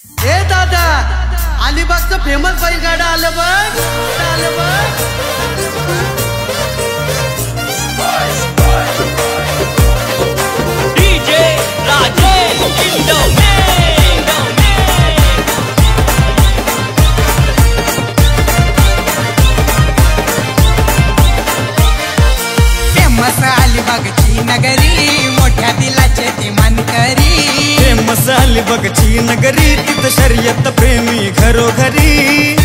ए दादा, अलिबागचं फेमस बैलगाडा आलं बघ, आलं बघ. डीजे राजेश इंडोने फेमस अलिबागची नगरी, मोठ्या दिलाचे ती मानकरी. फेमस अलिबागची नगरी, तिथं शर्यत प्रेमी घरोघरी.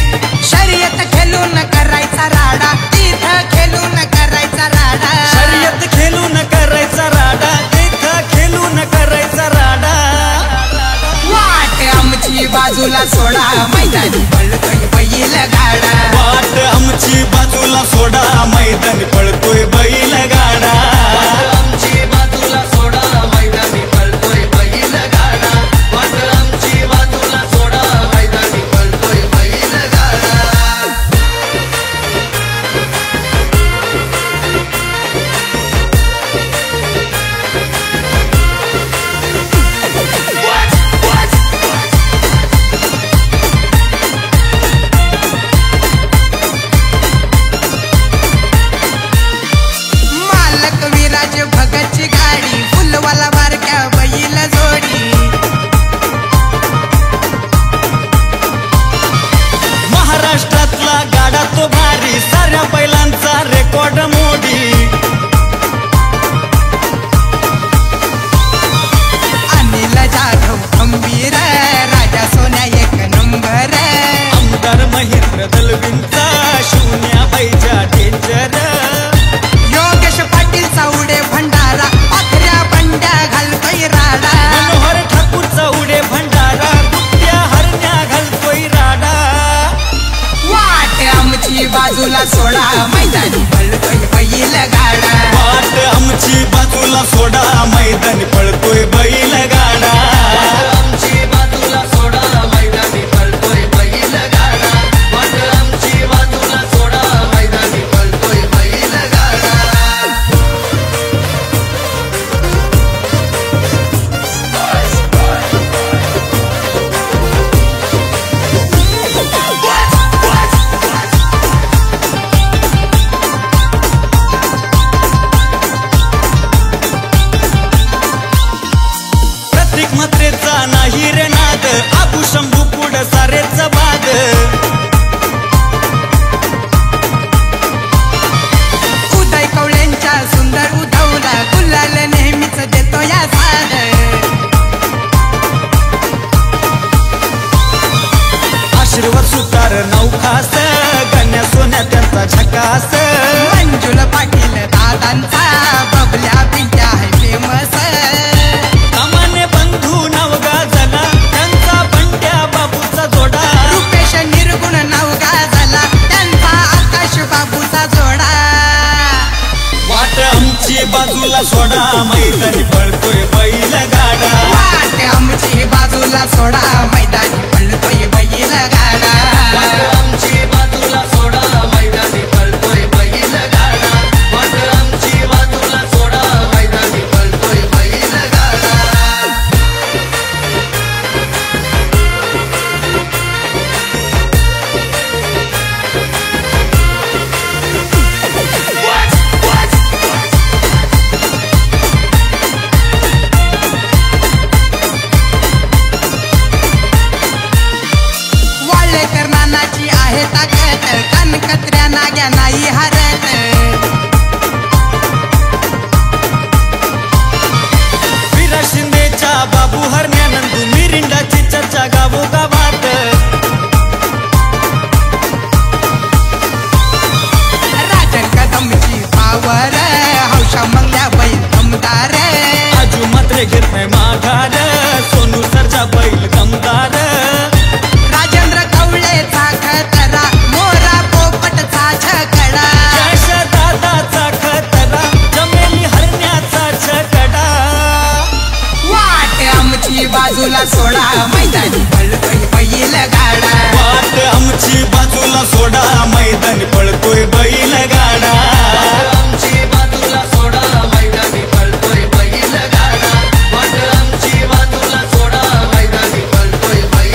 शर्यत खेळून करायचा राडा, तिथं खेळून करायचा राडा. शर्यत खेळून करायचा राडा, तिथं खेळून करायचा राडा. वाट आमची बाजूला सोडा, मैदानी पळतोय बैल गाडा. वाट आमची बाजूला सोडा, मैदानी पळतोय बैल गाडा. आमची बाजूला सोडा, मैदानी पळतोय बैल गाडा. वाट आमची बाजूला सोडा, मैदानी पळतोय बैल गाडा. मालक विराज भगतची गाडी, फुलवाला बारक्या बैल जोडी. महाराष्ट्रातला गाडा तो भारी, साऱ्या बैलांचा रेकॉर्ड मोडी. अनिल जाधव खंबीर, राजा सोन्या एक नंबर. आमदार महेंद्र दलवींचा, शून्याबाईच्या डेंजर. योगेश पाटील चावडे भंडारा, पाखऱ्या बंड्या घालतोय राडा. मनोहर ठाकूरचा उडे भंडारा, कुठ्या हरण्या घालतोय राडा. वाट आमची बाजूला सोडा, मैदानी पळतोय बैल गाडा. वाट आमची बाजूला सोडा, मैदानी पळतोय बैल गाडा. आमची बाजूला सोडा, मैदानी पळतोय बैल गाडा. वाट आमची बाजूला सोडा, मैदानी पळतोय बैल गाडा. प्रत्येक मात्रेचा नाही रे नाद, आबू शंभू पुढ सारेच बाद. उदय कवळ्यांच्या सुंदर उधवला, गुलाल नेहमीच देतो या साद. आशीर्वाद सुतार नौखास, गण्या सोन्या त्यांचा झकास. मंजुल पाटील दादांचा, बबल्या पिंट्या आहे फेमस. सामान्य बंधू नाव गाजला, त्यांचा बंड्या बाबूचा जोडा. रुपेश निर्गुण नाव गाजला, त्यांचा आकाश बाबूचा जोडा. वाट आमची बाजूला सोडा, मैदानी पळतोय बैल गाडा. वाट आमची बाजूला सोडा, मैदानी पळतोय बैल गाडा. वाट आमची बाजूला सोडा, मैदानी पळतोय बैल गाडा. वाट आमची बाजूला सोडा, मैदानी पळतोय बैल गाडा. वाळेकर नानाची आहे ताकद, कनकत्र्या नाग्या नाही हरत. विरा शिंदेच्या बाबू हरण्यानंदू, मिरिंडाची चर्चा गावोगावात. राजन कदमची पावर, हौशा मंगल्या बैल दमदार. आजू मात्र घेत नाही माघार, सोनू सरचा बैल दमदार. राजेंद्र कवळेचा खतरा, मोरा पोपटचा छकडा. यश दादाचा खतरा, जमेली हरण्याचा छकडा. वाट आमची बाजूला सोडा, मैदानी पळतोय बैल गाडा. वाट आमची बाजूला सोडा, मैदानी पळतोय बैल गाडा. आमची बाजूला सोडा, मैदानी पळतोय बैल गाडा. वाट आमची बाजूला सोडा, मैदानी पळतोय बैल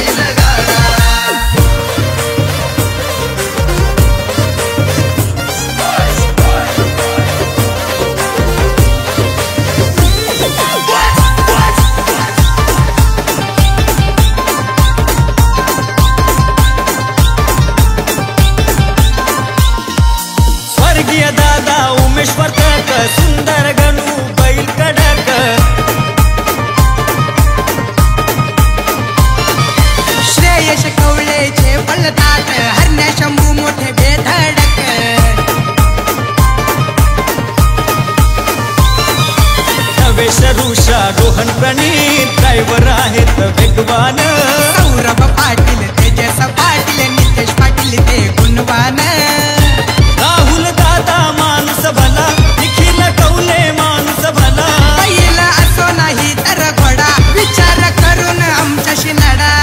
जयेश कवळेचे बळदाट हरण्या शंभू मोठे बेधडक नवेश ऋषा रोहन प्रणीत ड्रायव्हर आहेत वेगवान सौरभ पाटील तेजस पाटील नितेश पाटील ते गुणवान राहुल दादा माणूस भला निखिल कौले माणूस भला पहिला असो नाही तर घोडा विचार करून आमच्याशी लढा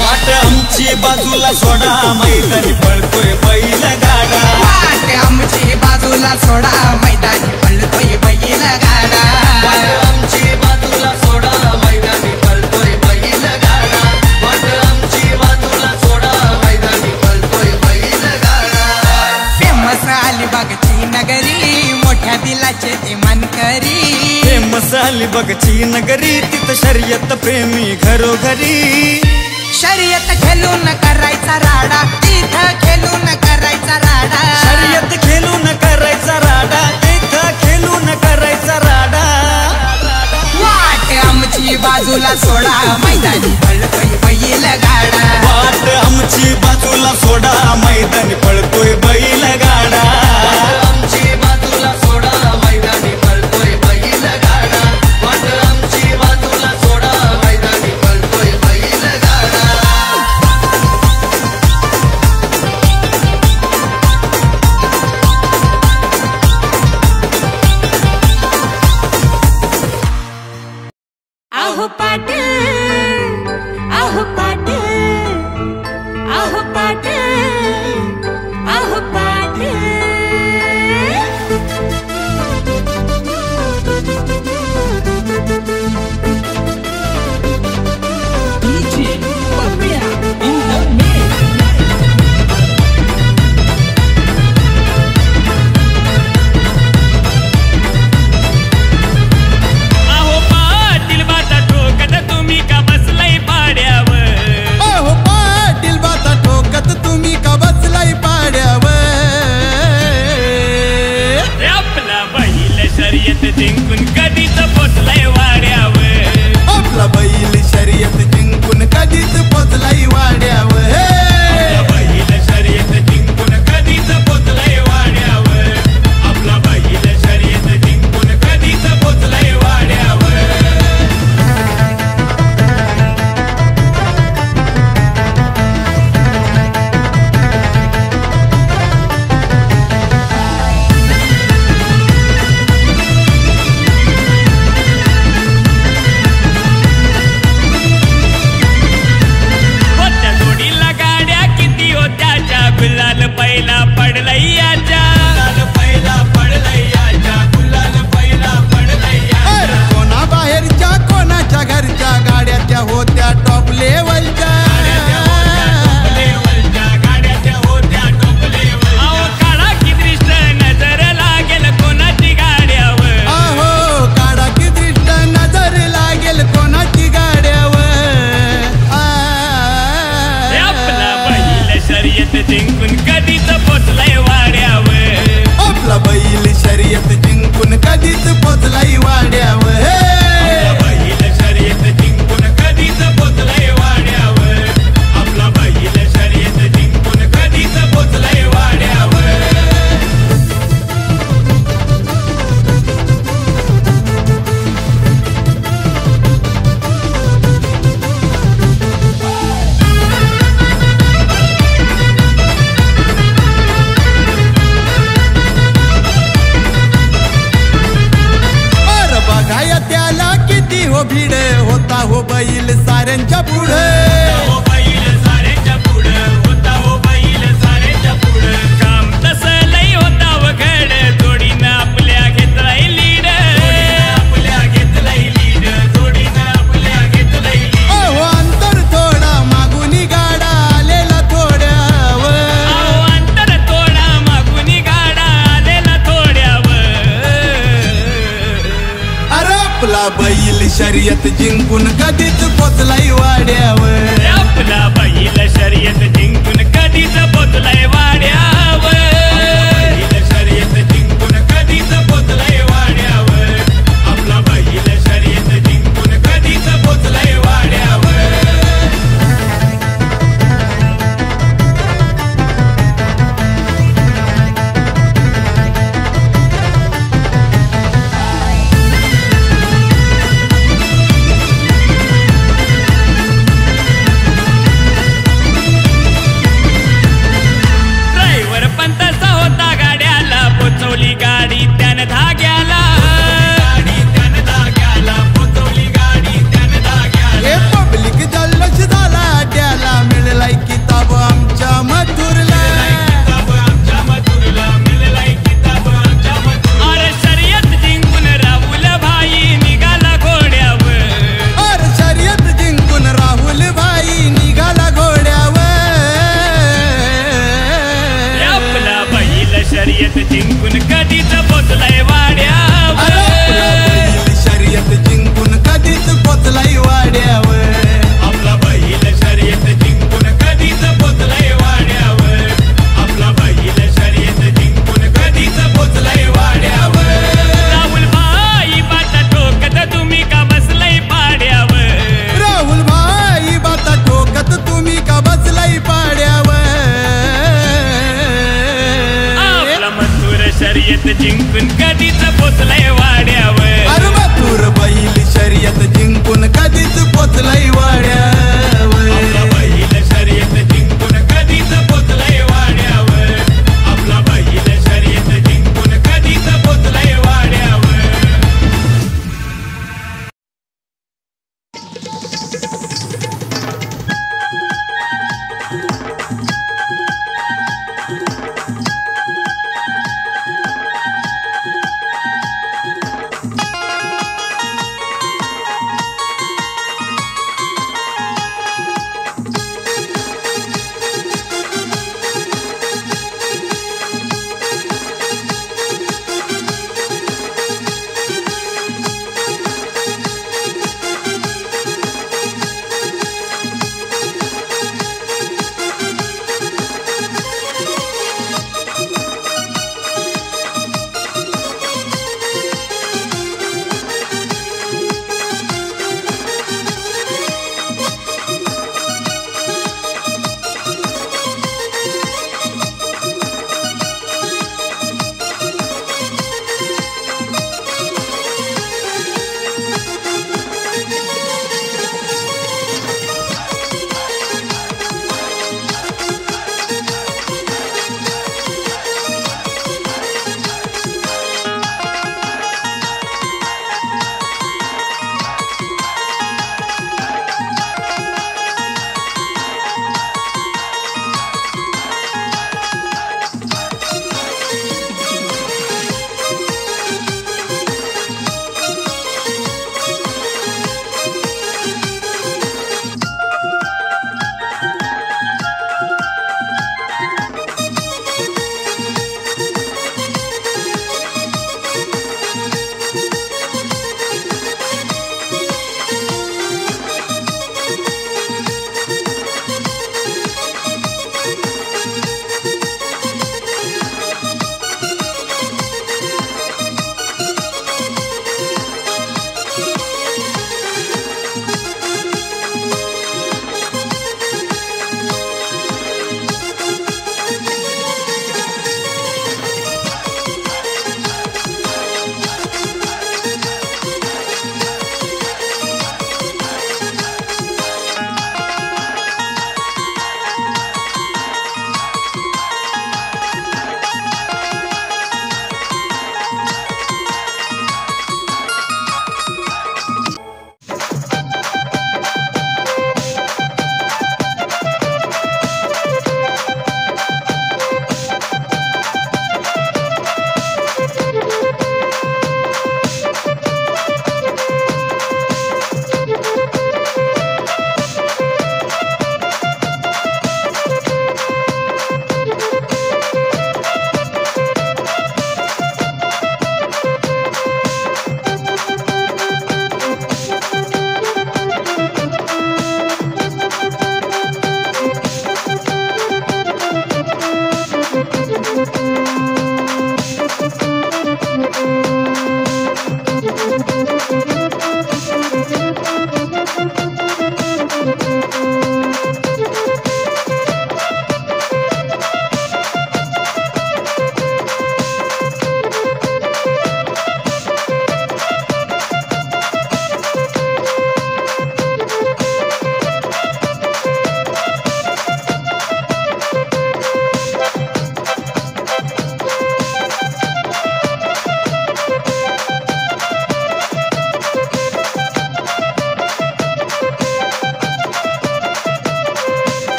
वाट आमची बाजूला सोडा मैदानी पळतोय बैल गाडा वाट आमची बाजूला सोडा मैदानी पळतोय बैल गाडा वाट आमची बाजूला सोडा मैदानी पळतोय बैल गाडा वाट आमची बाजूला सोडा मैदानी पळतोय बैल गाडा फेमस अलिबागची नगरी मोठ्या दिलाचे ते मानकरी फेमस अलिबागची नगरी तिथं शर्यत प्रेमी घरोघरी शर्यत खेळून करायचा राडा तिथं खेळून करायचा राडा शर्यत खेळून करायचा राडा तिथं खेळून करायचा राडा वाट आमची बाजूला सोडा मैदानी पळतोय बैल गाडा वाट आमची बाजूला सोडा मैदानी पळतोय बैल गाडा आमची बाजूला सोडा मैदानी पळतोय बैल गाडा वाट आमची बाजूला सोडा मैदानी पळतोय बैल गाडा आहो पाटील आहो पाटील आहो पाटील आहो पाटील आहो पाटील बाता ठोकत तुम्ही का बसलाय पाड्यावर अहो पाटील बाता ठोकत तुम्ही का बसलाय पाड्यावर आपला बैल शर्यत जिंकून कधीच पोचलाय वाड्यावर आपला बैल शर्यत जिंकून कधीच पोचलाय वाड्यावर आपला बैल शर्यत जिंकून कधीच पोचलाय वाड्यावर आपला बैल शर्यत जिंकून कधीच पोचलाय वाड्यावर होत्या जोडीला गाड्या किती होत्याच्या गुलाल पहिला पडलाय याच्या पहिला पडलाय याच्या गुलाल पहिला पडलाय अरे कोणा बाहेरच्या कोणाच्या घरच्या गाड्या त्या होत्या टॉप लेवलच्या काढा की दृष्ट नजर लागेल कोणाची गाड्यावर अहो काढा की दृष्ट नजर लागेल कोणाची गाड्यावर आपला बैल शर्यत जिंकून कधीच पोचलाय वाड्यावर आपला बैल शर्यत जिंकून कधीच पोचलाय वाड्यावर आपला बैल शर्यत जिंकून कधीच पोचलाय वाड्यावर आपला बैल शर्यत जिंकून कधीच पोचलाय वाड्यावर अरे बघाया त्याला किती हो भीड होता हो बैल साऱ्यांच्या पुढे हो बैल साऱ्याच्या पुढं होता हो बैल साऱ्याच्या पुढं काम तसं लई होता वघड जोडीनं आपल्या घेतलाय लीड आपल्या घेतलाय लीड जोडीनं आपल्या घेतलाय लीड अहो अंतर थोडा मागुनी गाडा आलेला थोड्यावर अंतर थोडा मागुनी गाडा आलेला थोड्यावर अरे आपला बैल शर्यत जिंकून कधीच पोचलाय वाड्यावर आपला बैल शर्यत जिंकून कधीच पोचलाय वाड्यावर बैल शर्यत जिंकून कधीच पोचलाय वाड्यावर आपला बैल शर्यत जिंकून कधीच पोचलाय वाड्यावर शर्यत जिंकून कधीच पोचलाय वाड्यावर अरे मथुर बैल शर्यत जिंकून कधीच पोचलाय वाड्यावर आपला बैल शर्यत जिंकून कधीच पोचलाय वाड्यावर आपला बैल शर्यत जिंकून कधीच पोचलाय वाड्यावर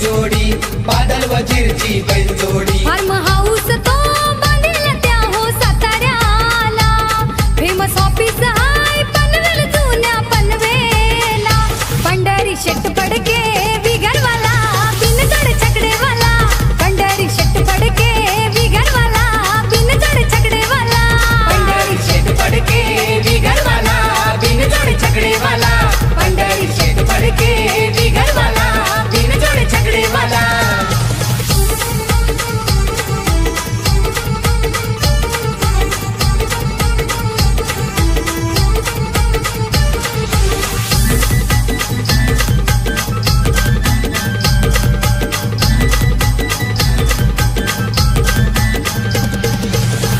जोडी बादल वजीरची बैलजोडी फार्म हाऊस तो बांधील त्या हो साताऱ्याला फेमस ऑफिस हाय पनवेल जुन्या पनवेला पंढरी शेट पडके बिगरवाला बिनजड छकडेवाला पंढरी शेट पडके बिगरवाला बिनजड छकडेवाला पंढरी शेट पडके बिगरवाला बिनजोड छकडेवाला पंढरी शेट पडके बिगरवाला बिनजोड छकडेवाला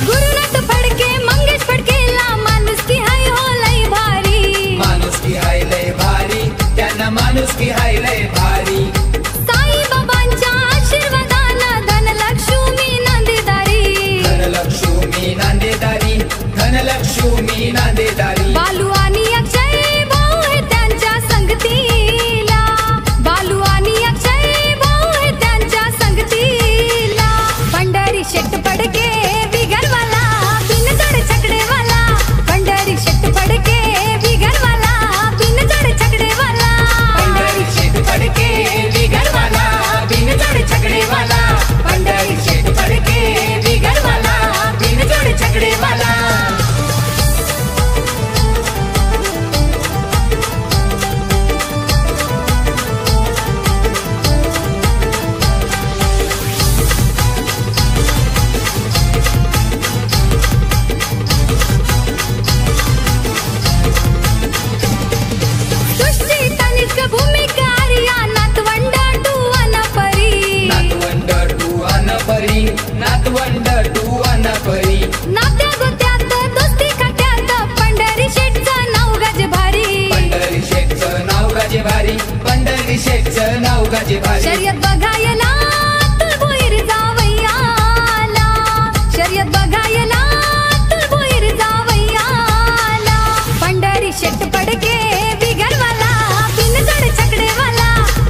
गुरुनाथ फडके मंगेश फडकेला माणूस की हाय हो लई भारी माणूस की हाय लय भारी त्यांना माणूस की हाय लय भारी साई बाबांच्या आशीर्वादानं धनलक्ष्मी नांदेदारी धनलक्ष्मी नांदेदारी धनलक्ष्मी नांदेदारी बालू आणि अक्षय भाऊ हे त्यांच्या संगतीला बालू आणि अक्षय भाऊ हे त्यांच्या संगतीला पंढरी शेट पडके बिगरवाला बिनजड छकडेवाला पंढरी शेट पडके बिगरवाला बिनजड छकडेवाला पंढरी शेट पडके बिगरवाला बिनजोड छकडेवाला पंढरी शेट पडके बिगरवाला बिनजोड छकडेवाला सृष्टी तनिष्क भूमिका आर्या नातवंड टुवन परी नातवंड टू अनपरी नातवंड टू अनपरी नात्या गोत्यात दोस्ती खात्यात पंढरी शेटचं नाव गज भारी पंढरी शेठचं नाव गाजे भारी पंढरी शेठचं नाव गाजे भारी शर्यत बघायला तुळभोईर जावयाला शर्यत बघायला तुळभोईर जावयाला पंढरी शेट पडके बिगरवाला बिनजड छकडेवाला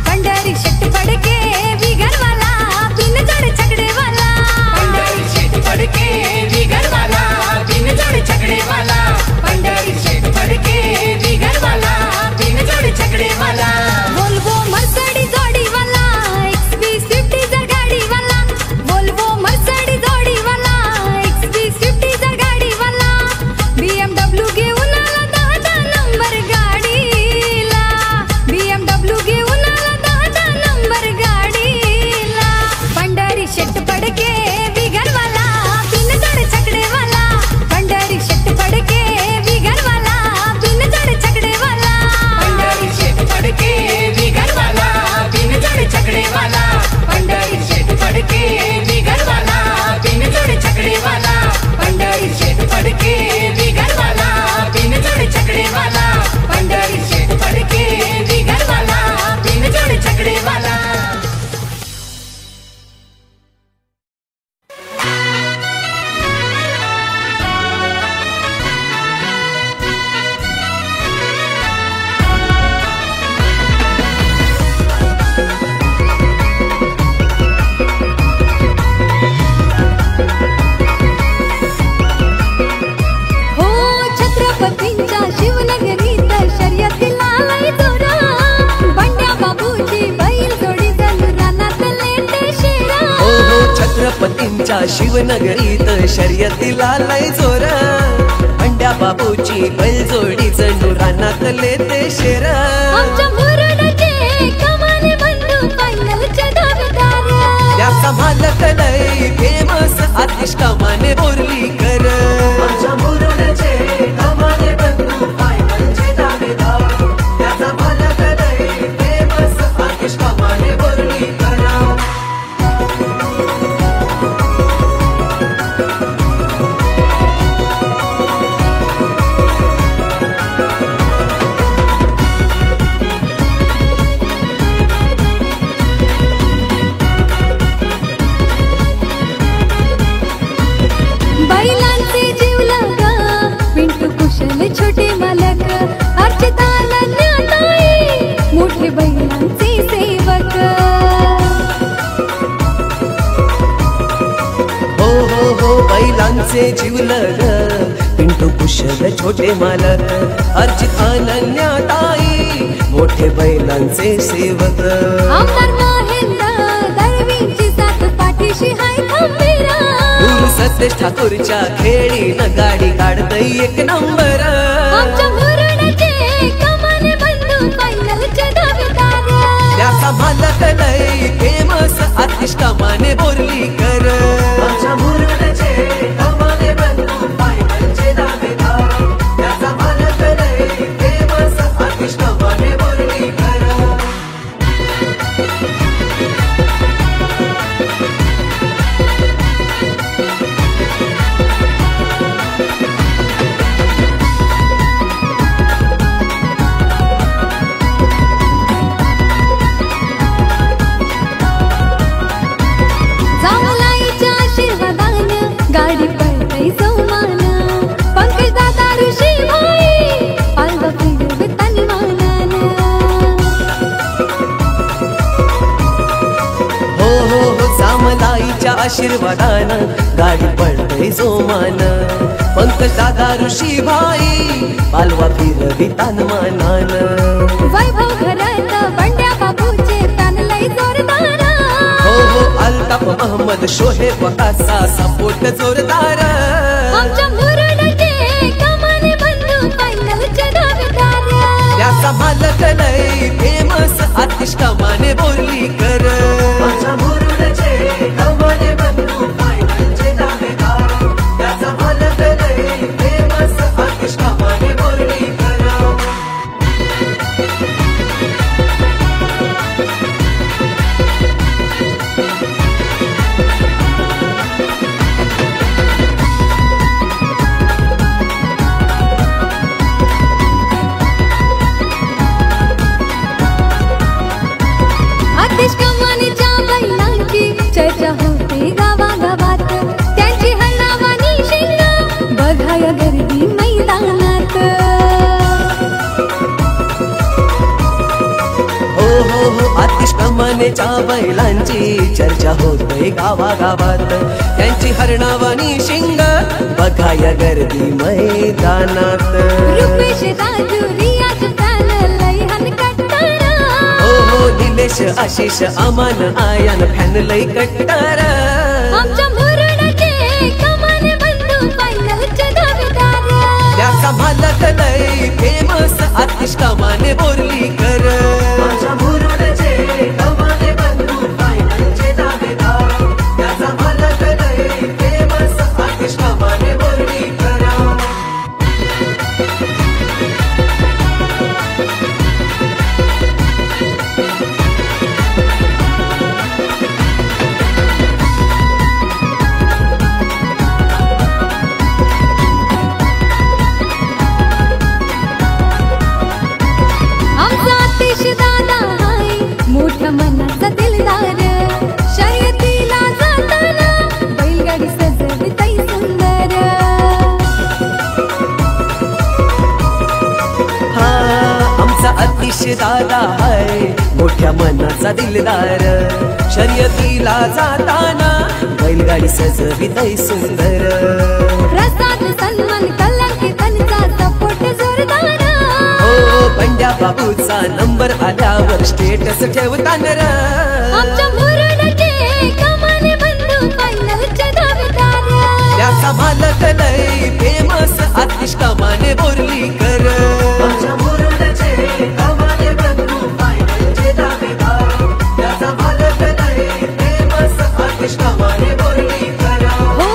पंढरी शेट पडके बिगरवाला बिनजड छकडेवाला पंढरी शेठ पडके बिगरवाला बिनजोड छकडेवाला पंढरी शेठ पडके बिगरवाला बिनजोड छकडेवाला वोल्वो मर्सडी जोडीवाला XV स्विफ्ट डिझायर गाडीवाला वोल्वो मर्सडी जोडीवाला XV स्विफ्ट डिझायर गाडीवाला BMW घेऊन आला 10 नंबर गाडीला BMW घेऊन आला 10 नंबर गाडीला पंढरी शेट पडके बिगरवाला बिनजड छकडेवाला पंढरी शेट पडके बिगरवाला बिनजड छकडेवाला पंढरी शेठ पडके बिगरवाला बिनजोड छकडेवाला पंढरी शेठ पडके बिगरवाला बिनजोड छकडेवाला पंढरी शेठ पडके बिगरवाला बिनजोड छकडेवाला पंढरी शेठ पडके बिगरवाला बिनजोड छकडेवाला हो छत्रपतींच्या शिवनगरीत शर्यतीला लई जोरा बंड्या बाबूची बैल जोडी जणू रानातले ते शेरा हो छत्रपतींच्या शिवनगरीत शर्यतीला लय जोर अंड्या बाबूची बैलजोडी जणू रानातले ते शेर आमच्या मुरुडचे कमाले बंधू फायनलचे दावेदार त्याचा मालक लय फेमस आतिश कमाने बोरली कर आमच्या मुरुडचे कमाने बंधू फायनलचे दावेदार त्याचा मालक लय फेमस आतिश कमाने बोरली कर असे जिवलग पिंटू कुशल छोटे मालक अर्जित अनन्या ताई मोठे बैलांचे सेवक आमदार महेंद्र दळवींची साथ पाठीशी हाय खंबीर सतेज ठाकूरच्या खेळीनं गाडी काढतय एक नंबर आमच्या मुरडचे कमाने बंधू फायनलचे दावेदार त्याचा मालक लय फेमस आतिश कमाने बोर्लीकर आमच्या मुरडचे कमाने बंधू फायनलचे दावेदार त्याचा मालक लय फेमस आतिश कमाने बोर्लीकर जामलाईच्या आशीर्वादानं गाडी पळतय जोमान पंकज दादा ऋषी भाई पालवा फिरवे तन्मानानं हो हो हो सामलाईच्या आशीर्वादानं गाडी पळतय जोमान पंकज दादा ऋषी भाई पालवा फिरवी तानमानान वैभव घरात बंड्या बाबूचे तानलय जोरदार हो हो अल्ताफ मोहम्मद शोहेब वकासा सपोर्ट जोरदार आमच्या मुरडचे कमाने बंधू फायनलचे दावेदार त्याचा मालक लय फेमस आतिश कमाने बोर्लीकर आमच्या मुरडचे कमाने बंधू फायनलचे दावेदार त्याचा मालक लय फेमस आतिश कमाने बोर्लीकर आतिश कमानीच्या बैलांची चर्चा होते गावागावात त्यांची हळणावानी शिंग बघाया गर्दी मैदानात हो हो हो आतिश कमानेच्या बैलांची चर्चा होते गावागावात त्यांची हरणावानी शिंग बघाया गर्दी मैदानात रुपेश राजू रियाज फॅन लयहन कट्टार हो हो निलेश आशिष अमान आयान फॅन लय कट्टार आमच्या मुरडचे कमाने बंधू फायनलचे दावेदार त्याचा मालक लय फेमस आतिश कमाने बोर्लीकर आमच्या मुरडचे कमाने बंधू फायनलचे दावेदार त्याचा मालक लय फेमस आतिश कमाने बोर्लीकर आमचा आतिश दादा हाय मोठ्या मनाचा दिलदार शर्यतीला जाताना बैलगाडी सजवितय सुंदर हा आमचा आतिश दादा हाय मोठ्या मनाचा दिलदार शर्यतीला जाताना बैलगाडी सजवितय सुंदर प्रसाद सन्मान कलंकी त्यांचा सपोर्ट जोरदार हो बंड्या बाबूचा नंबर आल्यावर स्टेटस ठेवताना र आमच्या मुरडचे कमाने बंधू फायनलचे दावेदार त्याचा मालक लय फेमस आतिश कमाने बोर्लीकर आमच्या मुरडचे कमाने बंधू फायनलचे दावेदार त्याचा मालक लय फेमस आतिश कमाने बोर्लीकर हो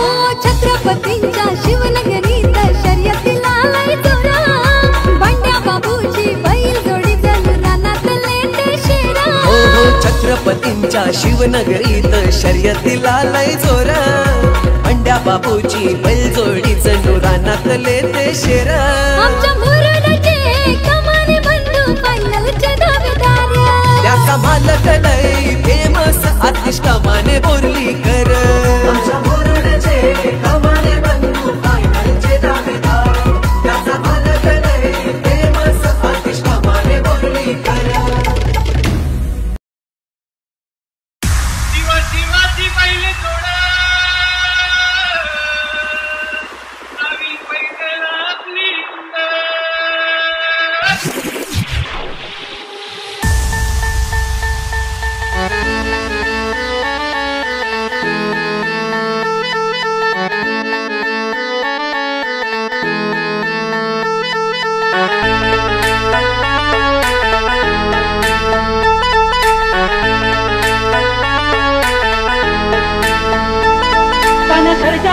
छत्रपतींच्या शिवनगरीत शर्यतीला लय जोरा बंड्या बाबूची बैल जोडी जणू रानात लेते शेरा हो हो छत्रपतींच्या शिवनगरीत शर्यतीला लय जोर बंड्या बाबूची बैलजोडी जणू रानातले ते शेर आमच्या मुरडचे कमाने बंधू फायनलचे दावेदार त्याचा मालक लय फेमस आतिश कमाने बोर्लीकर आमच्या मुरडचे कमाने बंधू फायनलचे दावेदार त्याचा मालक लय फेमस आतिश कमाने बोर्लीकर दिवस दिवस पहिले थोडं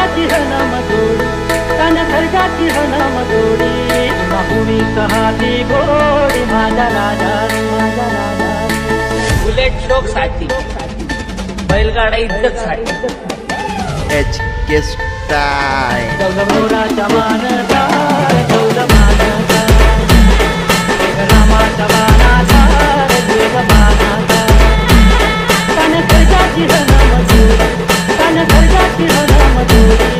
सर्जाची हनम गोडी तन सर्जाची हनम गोडी भूमी कहाती गोडी माझा राजा माझा राजा बुलेट शोक साठी बैलगाडा इज्जत साठी एच के स्टाईल जगमोराच्या मानसा जगमानसा रामाच्या मानाचा जगमानसा तन सर्जाची हनम गोडी तन सर्जाची हनम गोडी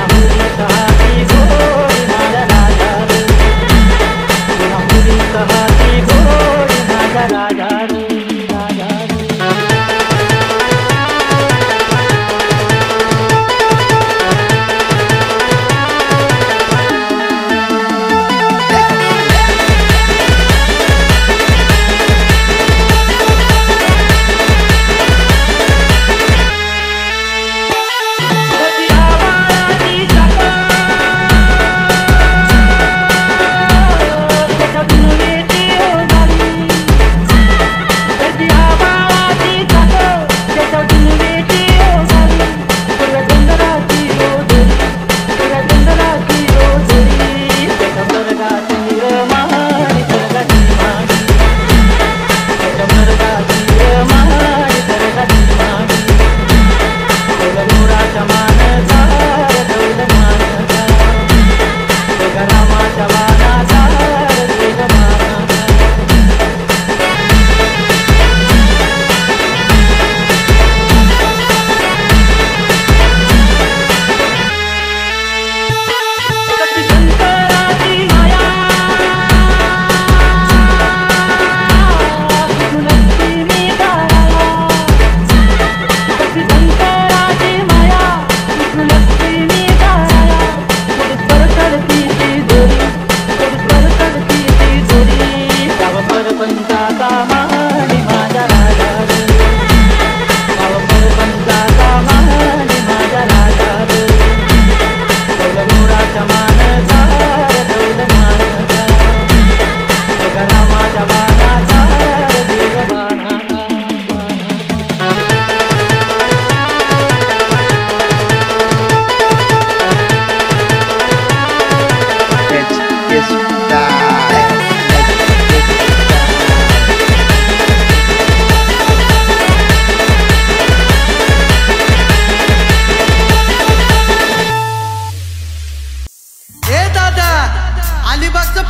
भूमी कहाती गोडी माझा राजा भूमी कहाती गोडी माझा राजा राजा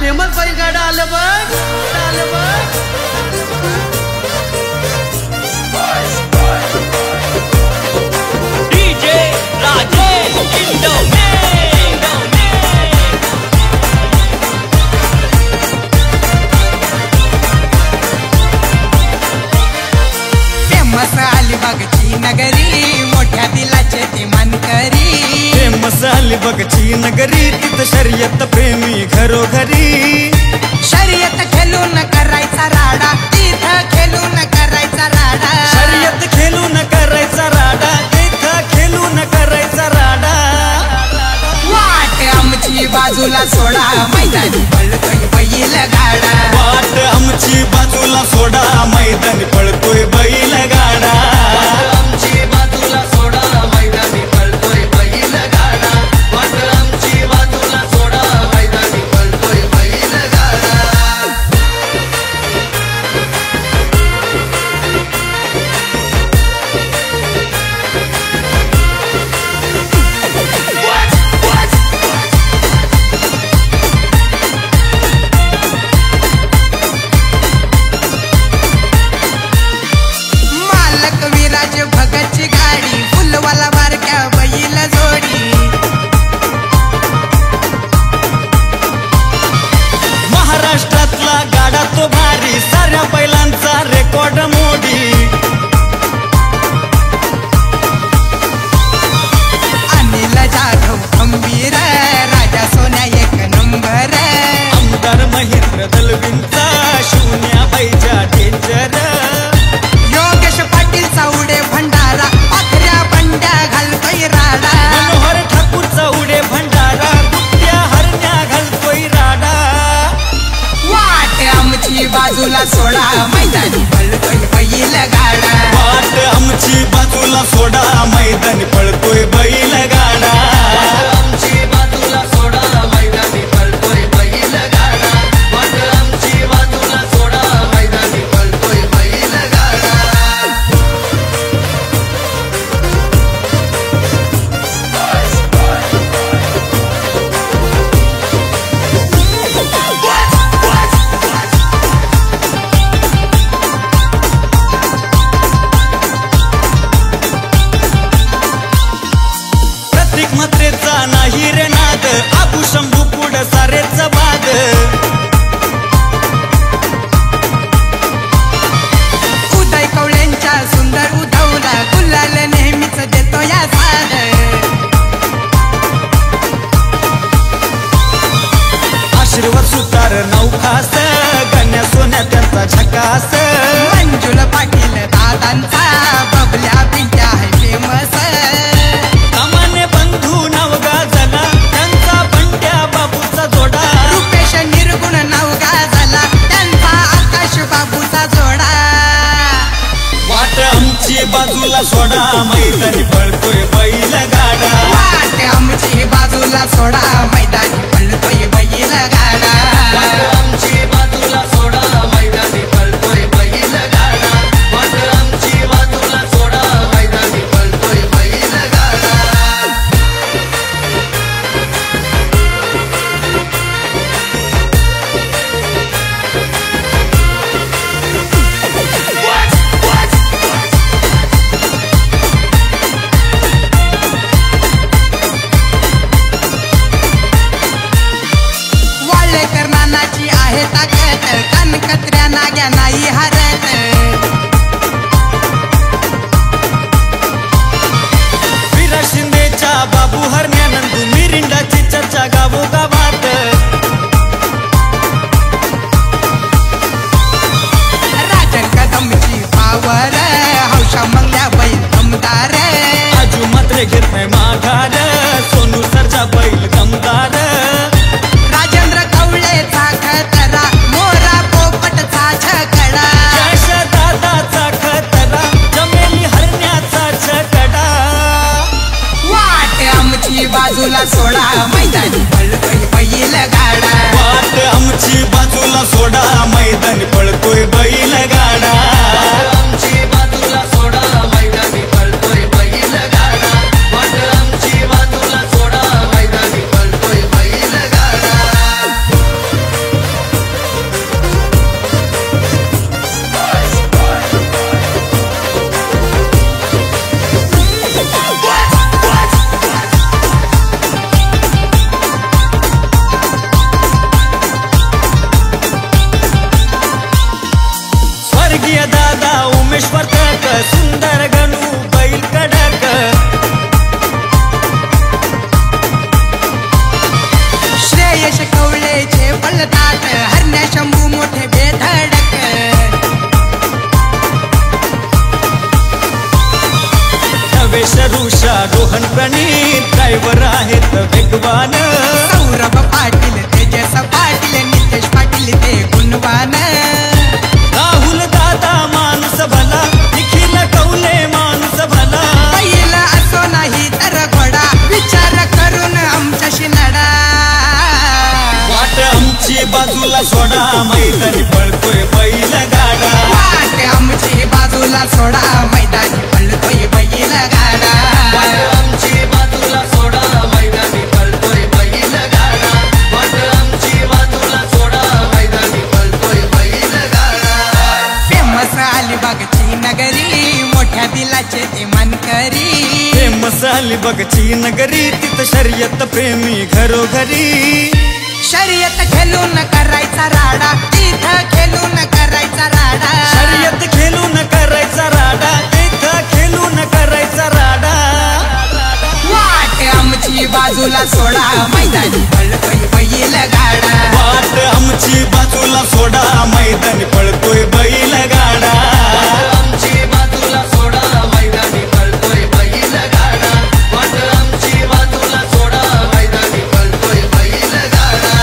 फेमस बैलगाडा आलं बघ आलं बघ डीजे राजेश इंडोने फेमस अलिबागची नगरी मोठ्या दिलाचे ती मानकरी फेमस अलिबागची नगरी तिथं शर्यत प्रेमी घरोघरी शर्यत खेळून करायचा राडा तिथं खेळून करायचा राडा शर्यत खेळून करायचा राडा तिथं खेळून करायचा राडा वाट आमची बाजूला सोडा मैदानी पळतोय बैल गाडा वाट आमची बाजूला सोडा मैदानी पळतोय बैल गाडा आमची बाजूला सोडा मैदानी पळतोय बैल गाडा वाट आमची बाजूला सोडा मैदानी पळतोय बैल गाडा तास मंजुल पाटील दादांचा बबल्या पिंट्या आहे फेमस सामान्य बंधू नाव गाजला त्यांचा बंड्या बाबूचा जोडा रुपेश निर्गुण नाव गाजला त्यांचा आकाश बाबूचा जोडा वाट आमची बाजूला सोडा मैदानी पळतोय बैल गाडा वाट आमची बाजूला सोडा मैदानी पळतोय बैल गाडा वाट आमची बाजूला सोडा मैदानी पळतोय बैल गाडा वाट आमची बाजूला सोडा मैदानी पळतोय बैल गाडा वाळेकर नानाची आहे ताकद कनकत्र्या नाग्या नाही हरत विरा शिंदेच्या बाबू हरण्यानंदू मिरिंडाची चर्चा गावोगावात राजन कदमची पावर हौशा मंगल्या बैल दमदार आजू मात्र घेत नाही माघार सोनू सरचा बैल दमदार राजेंद्र कवळेचा खतरा मोरा पोपटचा छकडा यश दादाचा खतरा जमेली हरण्याचा छकडा वाट आमची बाजूला सोडा मैदानी पळतोय बैल गाडा वाट आमची बाजूला सोडा मैदानी पळतोय बैल गाडा आमची बाजूला सोडा मैदानी पळतोय बैल गाडा वाट आमची बाजूला सोडा मैदानी पळतोय बैल गाडा स्वर्गीय दादा उमेश वर्तक सुंदर गणू बैल कडक श्रेयश कवळेचे पळतात हरण्या शंभू मोठे बेधडक नवेश ऋषा रोहन प्रणीत ड्रायव्हर आहेत वेगवान सौरभ पाटील तेजस पाटील नितेश पाटील ते गुणवान राहुल दादा माणूस भला निखिल कौले माणूस भला बैल असो नाही तर घोडा विचार करून आमच्याशी लढा वाट आमची बाजूला सोडा मैदानी पळतोय बैल गाडा वाट आमची बाजूला सोडा मैदानी पळतोय बैल गाडा वाट आमची बाजूला सोडा मैदानी पळतोय बैल गाडा वाट आमची बाजूला सोडा मैदानी पळतोय बैल गाडा फेमस अलिबागची नगरी मोठ्या दिलाचे ते मनकरी फेमस अलिबागची नगरी तिथं शर्यत प्रेमी घरोघरी शर्यत खेळून करायचा राडा तिथं खेळून करायचा राडा शर्यत खेळून करायचा राडा तिथं खेळून करायचा राडा वाट आमची बाजूला सोडा मैदानी पळतोय बैल गाडा वाट आमची बाजूला सोडा मैदानी पळतोय बैल गाडा आमची बाजूला सोडा मैदानी पळतोय बैल गाडा वाट आमची बाजूला सोडा मैदानी पळतोय बैल गाडा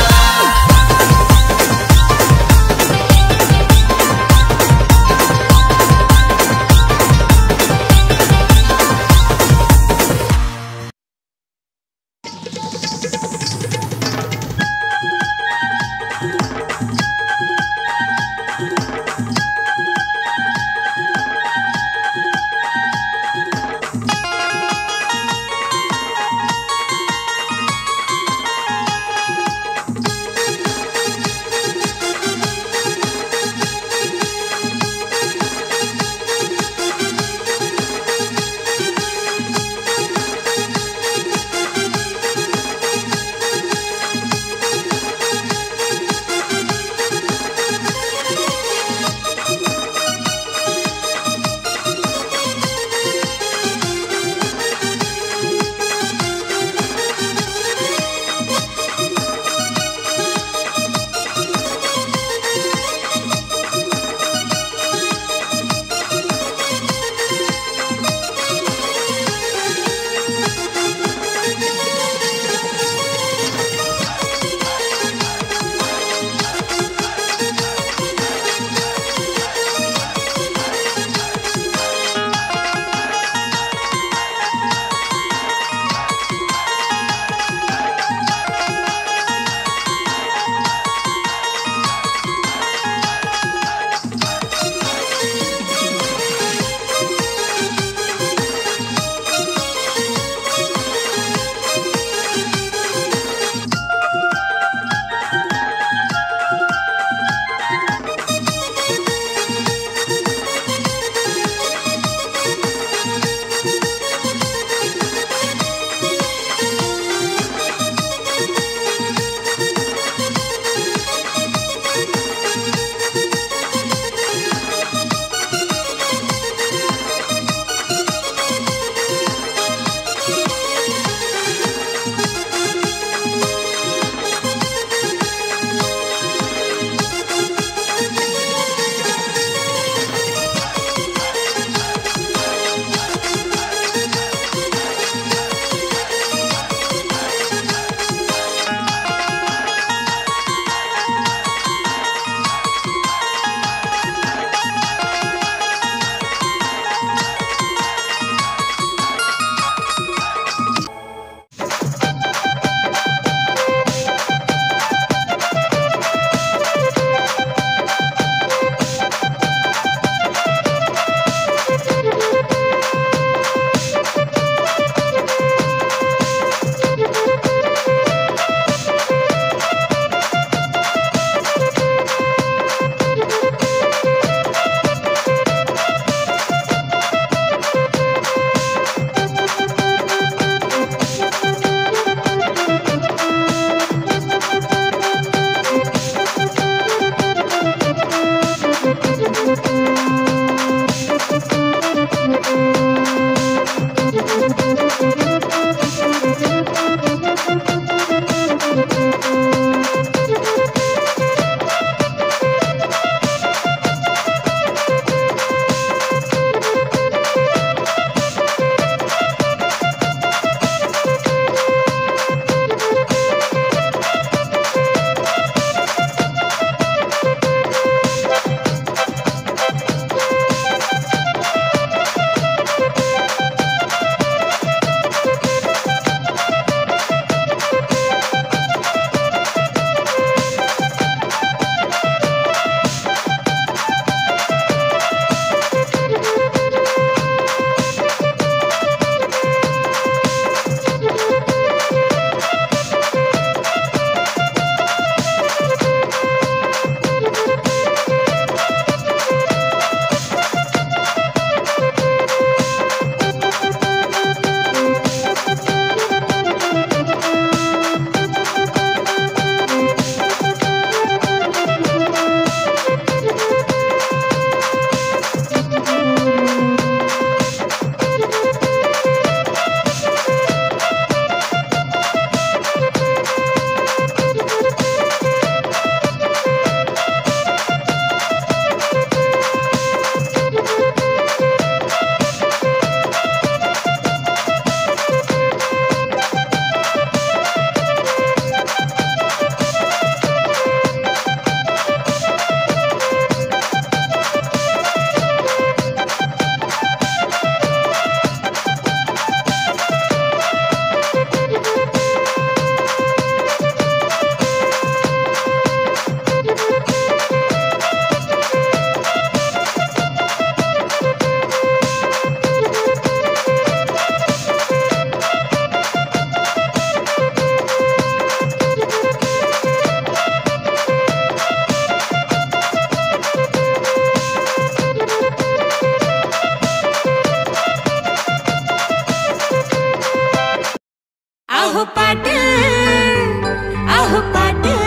आहो पाटील आहो पाटील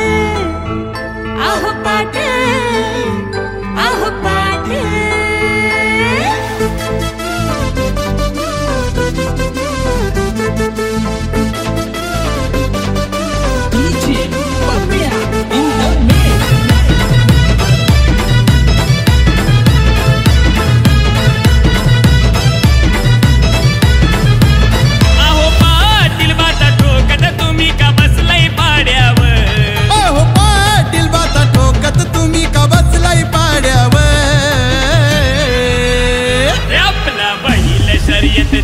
आहो पाटील आहो पाटील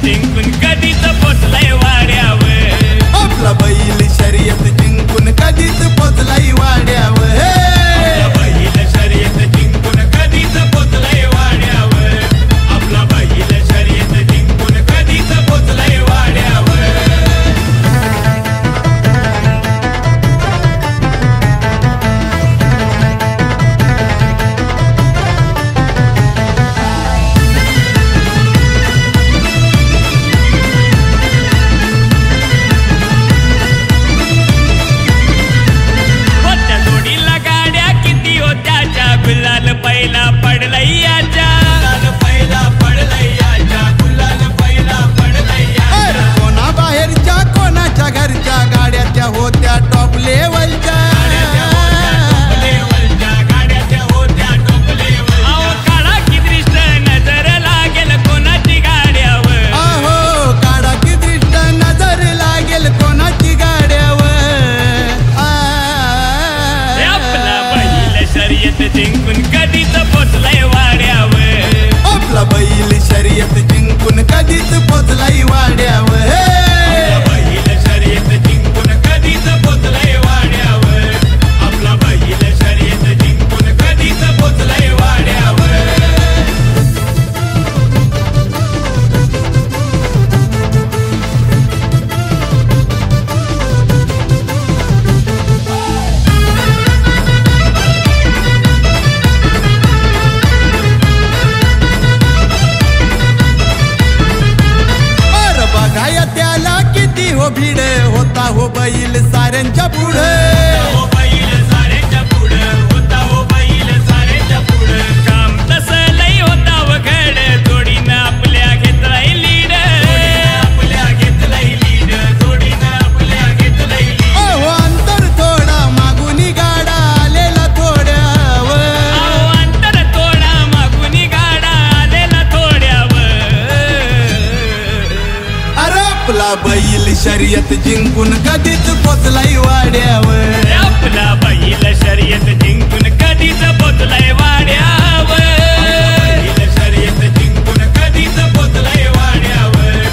जिंकून कधीच पोचलाय वाड्यावर आपला बैल शर्यत जिंकून कधीच पोचलाय वाड्यावर आपला बैल शर्यत जिंकून कधीच पोचलाय वाड्यावर आपला बैल शर्यत जिंकून कधीच पोचलाय वाड्यावर गुलाल पहिला पडलैयाच्या गुलाल पहिला पडलैयाच्या कोणा बाहेरच्या कोणाच्या घरच्या गाड्या त्या होत्या टॉप लेवलच्या गाड्या होत्या टॉप लेवल काळा की दृष्ट नजर लागेल कोणाची गाड्यावर अहो काढा की दृष्ट नजर लागेल कोणाची गाड्यावर आपला बैल शर्यत जिंकून कधीच पोचलाय वाड्यावर आपला बैल शर्यत जिंकून कधीच पोचलाय वाड्यावर बैल शर्यत जिंकून कधीच पोचलाय वाड्यावर आपला बैल शर्यत जिंकून कधीच पोचलाय वाड्यावर बघाया त्याला किती हो भीड होता हो बैल साऱ्यांच्या पुढे हो बैल साऱ्यांच्या पुढं होता हो बैल साऱ्यांच्या पुढं काम तसं लई होता वघड जोडीनं आपल्या घेतलाय लीड आपल्या घेतलाय लीड जोडीनं आपल्या घेतलाय लीड अहो अंतर थोडा मागुनी गाडा आलेला थोड्यावर अंतर थोडा मागुनी गाडा आलेला थोड्यावर अरे आपला बैल शर्यत जिंकून कधीच पोचलाय वाड्यावर आपला बैल शर्यत जिंकून कधीच पोचलाय वाड्यावर बैल शर्यत जिंकून कधीच पोचलाय वाड्यावर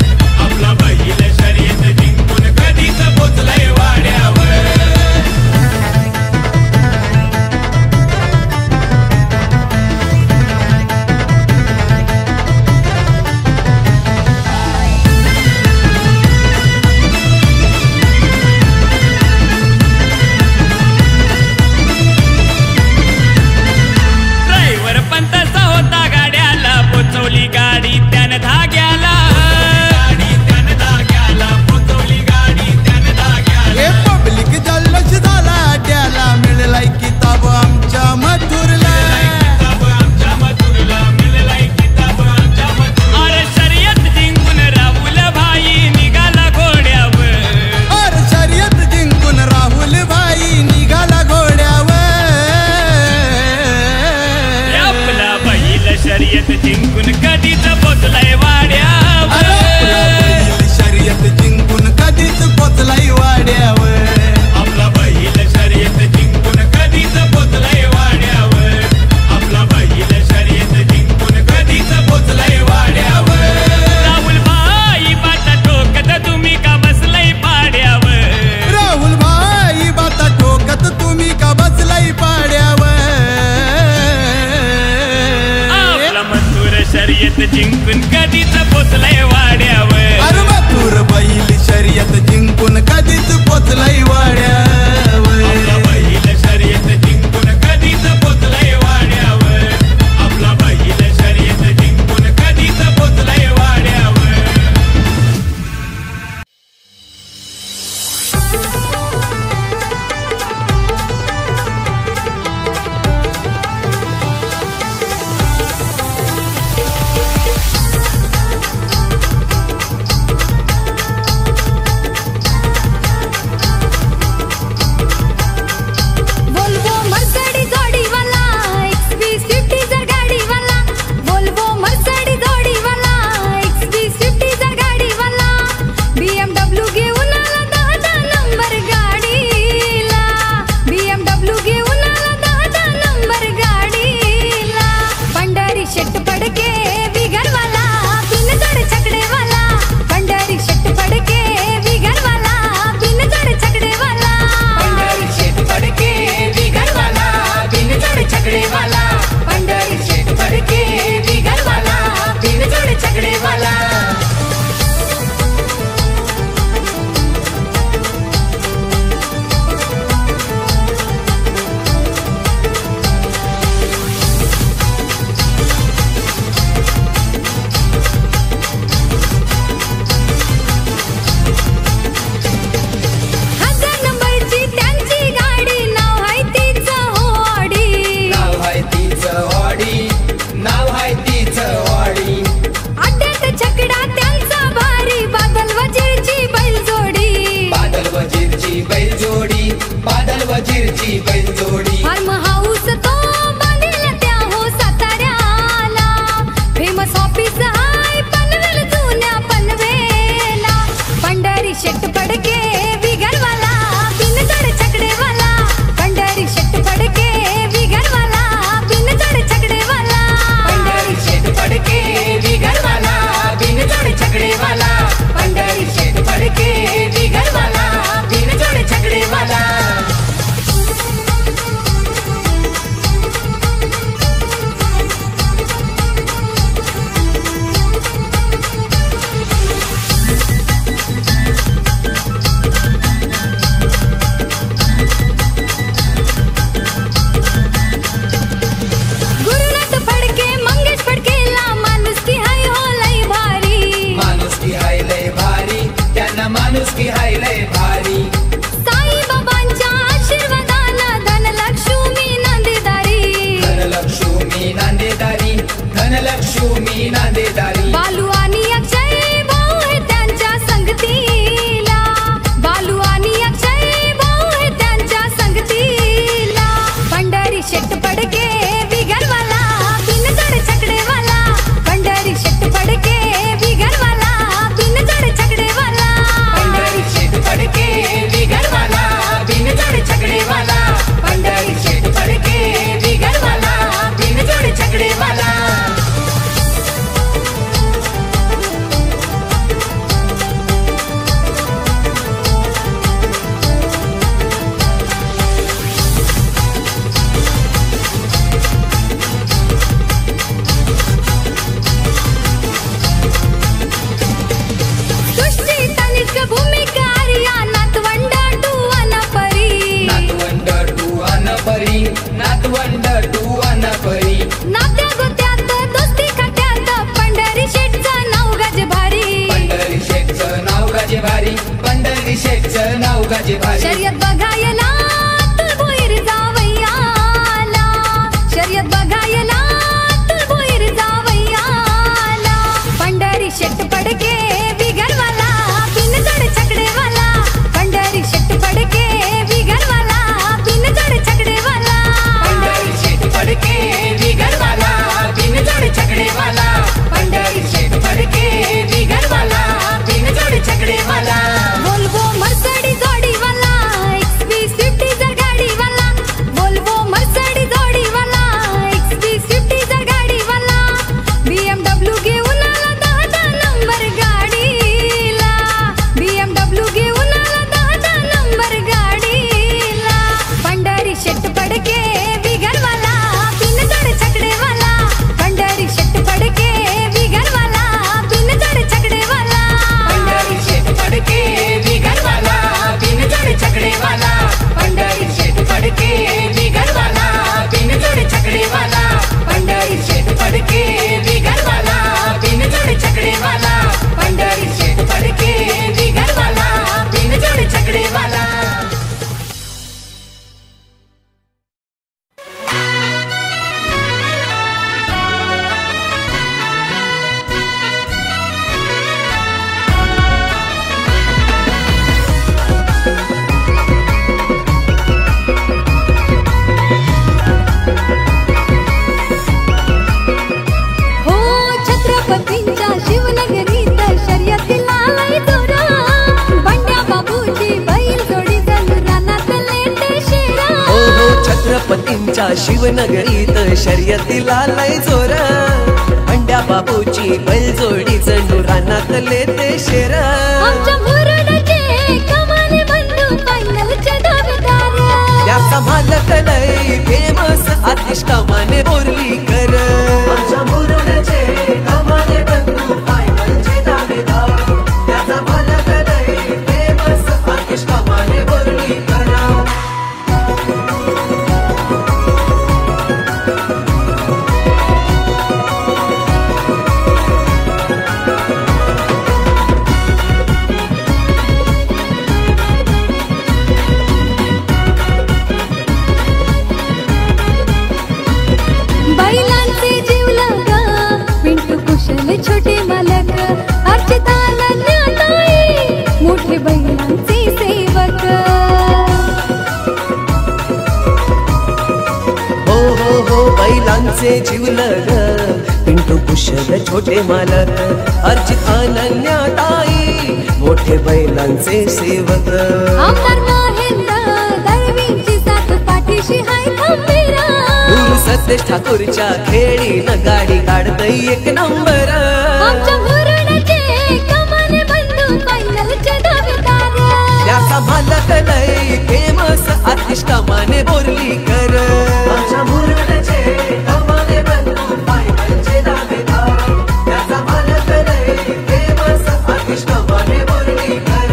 आपला बैल शर्यत जिंकून कधीच पोचलाय वाड्यावर ड्रायव्हर पंत माझे भाई शर्यत बघायला तू भोईर जावयाला शर्यत बघायला तू भोईर जावयाला पंढरी शेट पडके बिगरवाला बिनजड छकडेवाला पंढरी शेट पडके बिगरवाला बिनजड छकडेवाला पंढरी शेट पडके बिगरवाला बिनजोड छकडेवाला पंढरी शेट पडके बिगरवाला बिनजोड छकडेवाला वोल्वो मर्सिडीज जोडीवाला XB50 जर गाडीवाला वोल्वो मर्सिडीज जोडीवाला XB50 जर गाडीवाला BMW घेऊन आला 10 नंबर गाडीला BMW घेऊन आला 10 नंबर गाडीला पंढरी शेट पडके बिगरवाला बिनजड छकडेवाला पंढरी शेट पडके बिगरवाला बिनजड छकडेवाला पंढरी शेट पडके बिगरवाला बिनजोड छकडेवाला पंढरी शेट पडके बिगरवाला बिनजोड छकडेवाला पंढरी शेट पडके बिगरवाला बिनजोड छकडेवाला पंढरी शेट पडके बिगरवाला बिनजोड छकडेवाला हो छत्रपतींच्या शिवनगरीत शर्यतीला लय जोरा बंड्या बाबूची बैल जोडी जणू रानातले ते शेरा हो छत्रपतींच्या शिवनगरीत शर्यतीला लय जोर अंड्या बाबूची बैलजोडी जणू रानातले ते शेर आमच्या मुरुडचे कमाने बंधू फायनलचे दावेदार त्याचा मालक लय फेमस आतिश कमाने बोर्लीकर आमच्या मुरुडचे कमाने बंधू फायनलचे दावेदार त्याचा मालक लय फेमस आतिश कमाने बोर्लीकर बैलांचे जीवलग पिंटू कुशल छोटे मालक अर्चिताला ज्ञाताई मोठे बैलांचे सेवक हो बैलांचे जीवलग पिंटू कुशल छोटे मालक अर्जित अनन्याताई मोठे बैलांचे सेवक आमदार महेंद्र दळवींची साथ पाठीशी हाय खंबीरा सतेज ठाकूरच्या खेळीनं गाडी काढतय एक नंबर आमच्या मुरुडचे कमाने बंधू फायनलचे दावेदार त्याचा मालक लय फेमस आतिश कमाने बोर्लीकर आमच्या मुरुडचे कमाने बंधू फायनलचे दावेदार त्याचा मालक लय फेमस आतिश कमाने बोर्लीकर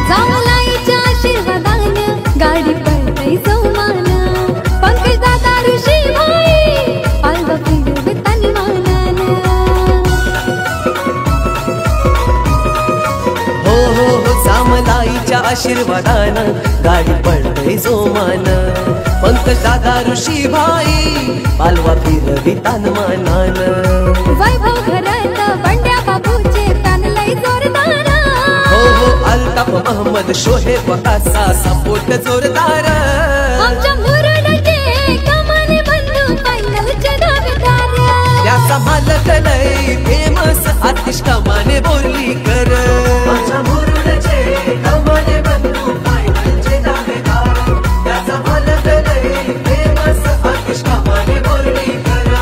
जामलाईच्या आशीर्वादानं गाडी पळतय जोमान पंकज दादा ऋषी भाई पालव फिरवे तन्मानानं हो जामलाईच्या आशीर्वादानं गाडी पडतय जोमान पंकज दादा ऋषी भाई पालवा फिरवी तानमानान वैभव घरात बंड्या बाबूचे तानलय जोरदार हो अल्ताफ मोहम्मद शोहेब कासा सपोर्ट जोरदार आमच्या मुरुडचे कमाने बंधू फायनलचे दावेदार त्याचा मालक लय फेमस आतिश कमाने बोर्लीकर आमच्या मुरुडचे कमाने बंधू फायनलचे दावेदार त्याचा मालक लय फेमस आतिश कमाने बोर्लीकर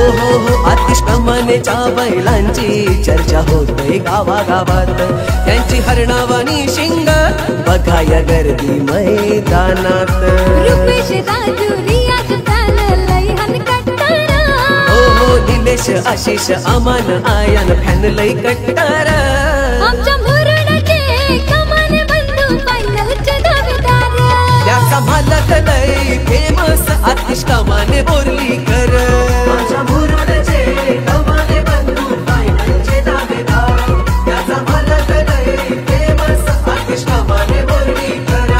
हो हो आतिश कमानेच्या बैलांची चर्चा होते गावागावात त्यांची हरणावानी शिंग बघाया गर्दी मैदानात रुपेश राजू रियाज फॅन लय हनकट्टारा हो हो निलेश आशिष अमान आयान फॅन लय कट्टारा आमच्या मुरुडचे कमान बंधू फायनलचे दावेदार त्याचा मालक लय फेमस आतिश कमाने बोर्लीकर माझ्या मुरुडचे कमाने बंधू फायनलचे दावेदार त्याचा मालक लय फेमस आतिश कमाने बोर्लीकर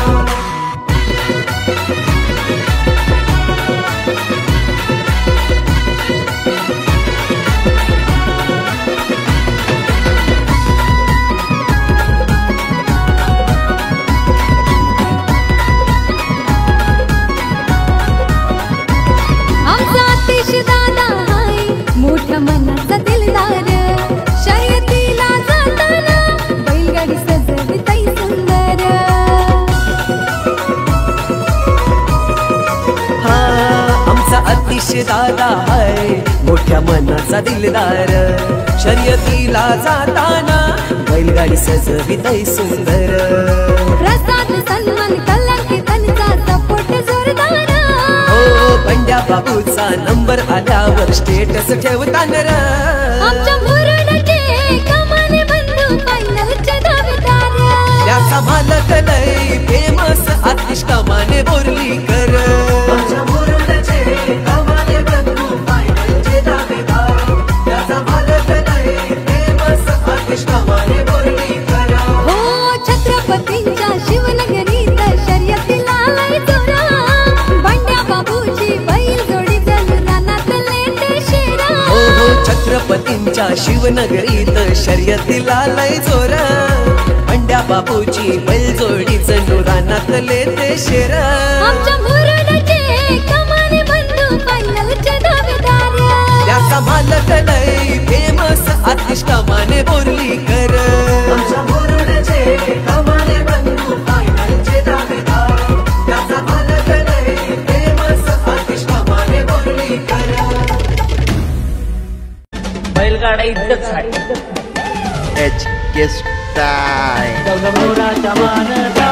आमचा आतिश दादा हाय मोठ्या मनाचा दिलदार शर्यतीला जाताना बैलगाडी सजविताई सुंदर हा आमचा आतिश दादा हाय मोठ्या मनाचा दिलदार शर्यतीला जाताना बैलगाडी सजविताई सुंदर प्रसाद सन्मान कलंकी त्यांचा सपोर्ट जोरदार हो पंड्या बाबूचा नंबर आल्यावर स्टेटस ठेवताना र आमच्या मुरुडचे कमाने बंधू फायनलचे दावेदार त्याचा मालक लय फेमस आतिश कमाने बोर्लीकर माझ्या मुरुडचे कमाने बंधू फायनलचे दावेदार त्याचा मालक लय फेमस आतिश कमाने बोर्लीकर हो छत्रपतींच्या शिवनगरीत शर्यतीला लय जोरा बंड्या बाबूची बैल जोडी जलुरानात लेते शेरा हो हो छत्रपतींच्या शिवनगरीत शर्यतीला लय जोर पंड्या बाबूची बैलजोडीच नुरानातले ते शेर आमच्या मुरुडचे कमाने बंधू फायनलचे दावेदार त्याचा मालक लय फेमस आतिश कमाने बोर्लीकर आमच्या मुरुडचे कमाने बंधू फायनलचे दावेदार त्याचा मालक लय फेमस आतिश कमाने बोर्लीकर बैलगाडा इज्जतसाठी HK Style. मोराच्या मानता